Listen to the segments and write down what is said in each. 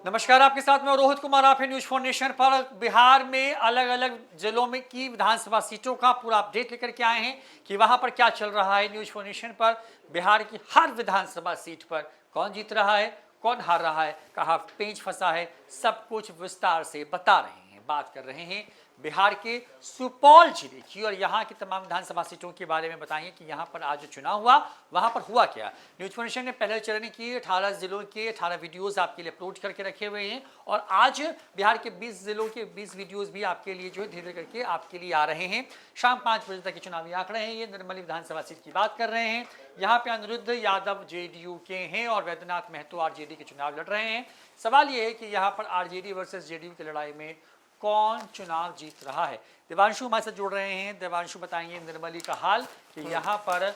नमस्कार, आपके साथ में रोहित कुमार। आप है न्यूज फॉर नेशन पर। बिहार में अलग अलग जिलों में की विधानसभा सीटों का पूरा अपडेट लेकर के आए हैं कि वहां पर क्या चल रहा है। न्यूज फॉर नेशन पर बिहार की हर विधानसभा सीट पर कौन जीत रहा है, कौन हार रहा है, कहाँ पेंच फंसा है, सब कुछ विस्तार से बता रहे हैं। बात कर रहे हैं बिहार के सुपौल जिले की और यहाँ की तमाम विधानसभा सीटों के बारे में बताएंगे कि यहाँ पर आज जो चुनाव हुआ वहाँ पर हुआ क्या। न्यूज फॉर नेशन ने पहले चरण की 18 जिलों के 18 वीडियोस आपके लिए अपलोड करके रखे हुए हैं और आज बिहार के 20 जिलों के 20 वीडियोस भी आपके लिए जो है धीरे करके आपके लिए आ रहे हैं। शाम 5 बजे तक के चुनावी आंकड़े हैं। ये निर्मली विधानसभा सीट की बात कर रहे हैं। यहाँ पे अनिरुद्ध यादव जेडीयू के हैं और वैद्यनाथ महतो आरजेडी के चुनाव लड़ रहे हैं। सवाल ये है कि यहाँ पर आरजेडी वर्सेस जेडीयू की लड़ाई में कौन चुनाव जीत रहा है। देवांशु हमारे साथ जुड़ रहे हैं। देवांशु, बताएंगे निर्मली का हाल कि यहाँ पर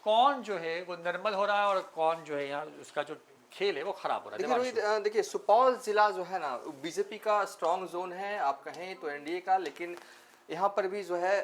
कौन जो है वो निर्मल हो रहा है और कौन जो है यहाँ उसका जो खेल है वो खराब हो रहा है। देखिए सुपौल जिला जो है ना बीजेपी का स्ट्रॉन्ग जोन है, आप कहें तो एनडीए का, लेकिन यहाँ पर भी जो है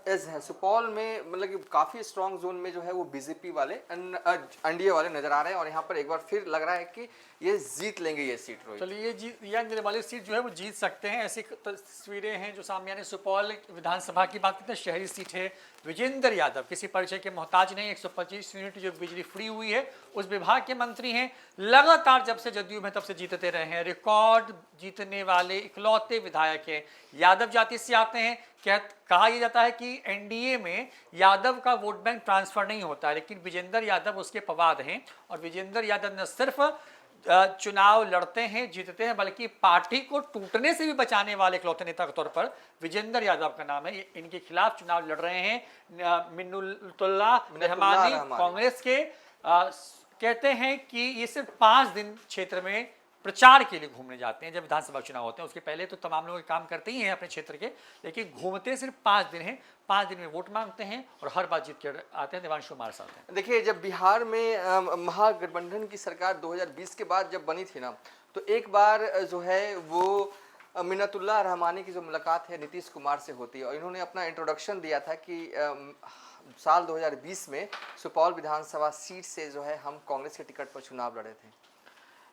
एज है सुपौल में, मतलब कि काफ़ी स्ट्रॉन्ग जोन में जो है वो बीजेपी वाले एनडीए वाले नजर आ रहे हैं और यहाँ पर एक बार फिर लग रहा है कि ये जीत लेंगे ये सीट। चलिए ये निर्मली सीट जो है वो जीत सकते हैं। ऐसी तस्वीरें हैं जो सामने आने। सुपौल विधानसभा की बात करते हैं, शहरी सीट है। विजेंद्र यादव किसी परिचय के मोहताज नहीं। 125 यूनिट जो बिजली फ्री हुई है उस विभाग के मंत्री हैं। लगातार जब से जदयू में तब से जीतते रहे हैं। रिकॉर्ड जीतने वाले इकलौते विधायक हैं। यादव जाति से आते हैं। कहा यह जाता है कि एनडीए में यादव का वोट बैंक ट्रांसफर नहीं होता है, लेकिन विजेंद्र यादव उसके पवाद हैं और विजेंद्र यादव न सिर्फ चुनाव लड़ते हैं, जीतते हैं, बल्कि पार्टी को टूटने से भी बचाने वाले इकलौते नेता के तौर पर विजेंद्र यादव का नाम है। इनके खिलाफ चुनाव लड़ रहे हैं मिन्नतुल्लाह रहमानी कांग्रेस के। कहते हैं कि ये सिर्फ 5 दिन क्षेत्र में प्रचार के लिए घूमने जाते हैं। जब विधानसभा चुनाव होते हैं उसके पहले तो तमाम लोग काम करते ही हैं अपने क्षेत्र के, लेकिन घूमते सिर्फ 5 दिन हैं। 5 दिन में वोट मांगते हैं और हर बार जीत के आते हैं। देवांशु हमारे साथ हैं। देखिए, जब बिहार में महागठबंधन की सरकार 2020 के बाद जब बनी थी ना, तो एक बार जो है वो मिन्नतुल्लाह रहमानी की जो मुलाकात है नीतीश कुमार से होती है और इन्होंने अपना इंट्रोडक्शन दिया था कि साल 2020 में सुपौल विधानसभा सीट से जो है हम कांग्रेस के टिकट पर चुनाव लड़े थे।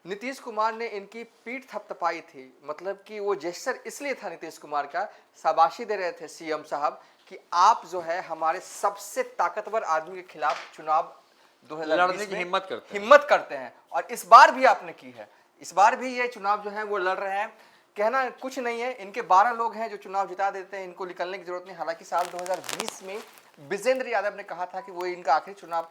नीतीश कुमार ने इनकी पीठ थपथपाई थी, मतलब कि वो जेस्चर इसलिए था नीतीश कुमार का, शाबाशी दे रहे थे सीएम साहब कि आप जो है हमारे सबसे ताकतवर आदमी के खिलाफ चुनाव 2020 लड़ने की हिम्मत करते हैं और इस बार भी आपने की है। इस बार भी ये चुनाव जो है वो लड़ रहे हैं। कहना कुछ नहीं है, इनके 12 लोग हैं जो चुनाव जिता देते हैं, इनको निकलने की जरूरत नहीं। हालांकि साल 2020 में विजेंद्र यादव ने कहा था कि वो इनका आखिरी चुनाव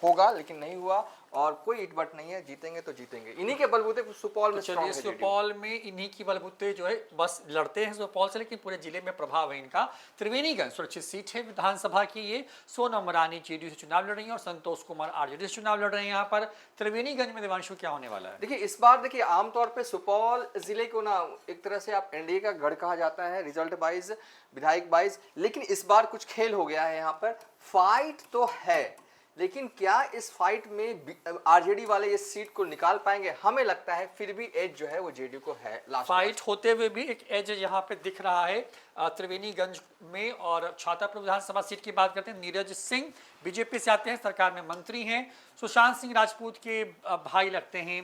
होगा, लेकिन नहीं हुआ और कोई इटबट नहीं है। जीतेंगे तो जीतेंगे, इन्हीं के बलबूते सुपौल में। चलिए, सुपौल में इन्हीं की बलबूते जो है बस लड़ते हैं सुपौल से, लेकिन पूरे जिले में प्रभाव है इनका। त्रिवेणीगंज सुरक्षित सीट है विधानसभा की। ये सोनम रानी जेडीयू से चुनाव लड़ रही है और संतोष कुमार आरजेडी से चुनाव लड़ रहे हैं। यहाँ पर त्रिवेणीगंज में देवांशु क्या होने वाला है? देखिए, इस बार देखिए आमतौर पर सुपौल जिले को ना एक तरह से आप एनडीए का गढ़ कहा जाता है, रिजल्ट वाइज, विधायक वाइज, लेकिन इस बार कुछ खेल हो गया है। यहाँ पर फाइट तो है, लेकिन क्या इस फाइट में आरजेडी वाले इस सीट को निकाल पाएंगे? हमें लगता है फिर भी एज जो है वो जेडीयू को है। फाइट होते हुए भी एक एज यहाँ पे दिख रहा है त्रिवेणीगंज में। और छातापुर विधानसभा सीट की बात करते हैं। नीरज सिंह बीजेपी से आते हैं, सरकार में मंत्री हैं। सुशांत सिंह राजपूत के भाई लगते हैं।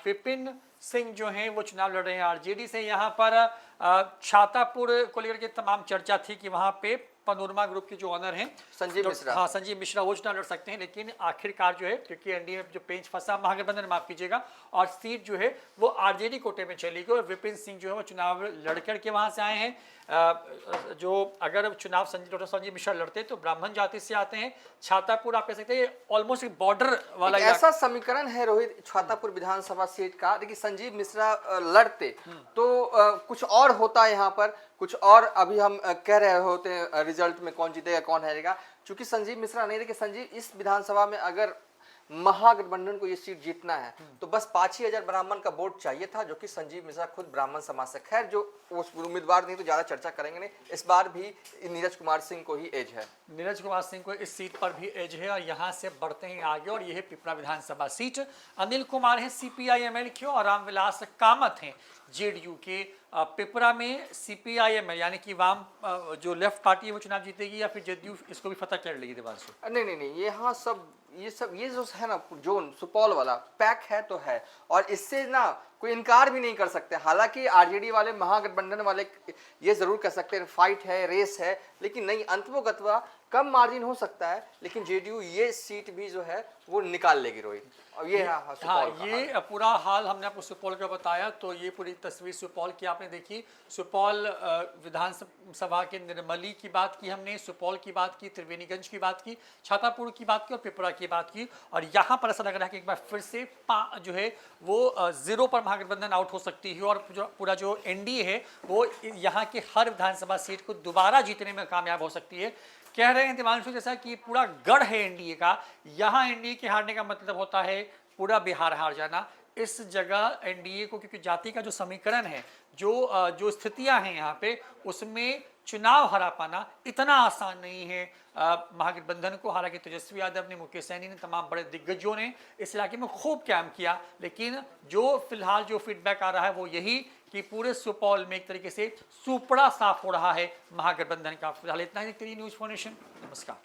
विपिन सिंह जो हैं वो चुनाव लड़ रहे हैं आरजेडी से। यहाँ पर छातापुर को लेकर के तमाम चर्चा थी कि वहाँ पे पनोरमा ग्रुप के जो ऑनर हैं संजीव मिश्रा, हाँ संजीव मिश्रा, वो चुनाव लड़ सकते हैं, लेकिन आखिरकार जो है क्योंकि एनडीए में जो पेंच फंसा महागठबंधन, माफ कीजिएगा, और सीट जो है वो आरजेडी कोटे में चली गई और विपिन सिंह जो है वो चुनाव लड़कर के वहां से आए हैं। जो अगर चुनाव डॉक्टर संजीव मिश्रा लड़ते तो ब्राह्मण जाति से आते हैं। छातापुर आप कह सकते हैं ऑलमोस्ट एक बॉर्डर वाला ऐसा समीकरण है रोहित छातापुर विधानसभा सीट का। देखिए, संजीव मिश्रा लड़ते तो कुछ और होता है यहाँ पर, कुछ और अभी हम कह रहे होते हैं रिजल्ट में कौन जीतेगा कौन हारेगा। चूंकि संजीव मिश्रा नहीं, देखिए संजीव इस विधानसभा में अगर महागठबंधन को ये सीट जीतना है तो बस 5,000 ब्राह्मण का वोट चाहिए था, जो कि संजीव मिश्रा खुद ब्राह्मण समाज से, खैर जो उस उम्मीदवार नहीं तो ज्यादा चर्चा करेंगे नहीं। इस बार भी नीरज कुमार सिंह को ही एज है। नीरज कुमार सिंह को इस सीट पर भी एज है और यहाँ से बढ़ते हैं आगे और ये है पिपरा विधानसभा सीट। अनिल कुमार है सीपीआई एमएल के और रामविलास कामत हैं जेडीयू के पिपरा में सीपीआईएम यानी कि वाम जो लेफ्ट पार्टी है वो चुनाव जीतेगी या फिर जेडीयू इसको भी फतह कर लेगी देवांशु? नहीं, ये जो है ना जोन सुपौल वाला पैक है तो है, और इससे ना कोई इनकार भी नहीं कर सकते। हालांकि आरजेडी वाले, महागठबंधन वाले ये जरूर कह सकते हैं फाइट है, रेस है, लेकिन नहीं, अंततोगत्वा कम मार्जिन हो सकता है, लेकिन जेडीयू ये सीट भी जो है वो निकाल लेगी रोहित। और ये हाँ, ये पूरा हाल हमने आपको सुपौल का बताया। तो ये पूरी तस्वीर सुपौल की आपने देखी। सुपौल विधानसभा के निर्मली की बात की हमने, सुपौल की बात की, त्रिवेणीगंज की बात की, छातापुर की बात की और पिपरा की बात की। और यहाँ पर ऐसा लग रहा है कि एक बार फिर से जो है वो जीरो पर महागठबंधन आउट हो सकती है और पूरा जो एनडीए है वो यहाँ के हर विधानसभा सीट को दोबारा जीतने में कामयाब हो सकती है। कह रहे हैं दिवांशु जैसा कि पूरा गढ़ है एनडीए का, यहाँ एनडीए के हारने का मतलब होता है पूरा बिहार हार जाना। इस जगह एनडीए को, क्योंकि जाति का जो समीकरण है, जो स्थितियां हैं यहाँ पे, उसमें चुनाव हरा पाना इतना आसान नहीं है महागठबंधन को। हालांकि तेजस्वी यादव ने, मुकेश सहनी ने, तमाम बड़े दिग्गजों ने इस इलाके में खूब कैंप किया, लेकिन जो फिलहाल जो फीडबैक आ रहा है वो यही कि पूरे सुपौल में एक तरीके से सुपड़ा साफ हो रहा है महागठबंधन का। फिलहाल इतना ही। न्यूज़4 नेशन, नमस्कार।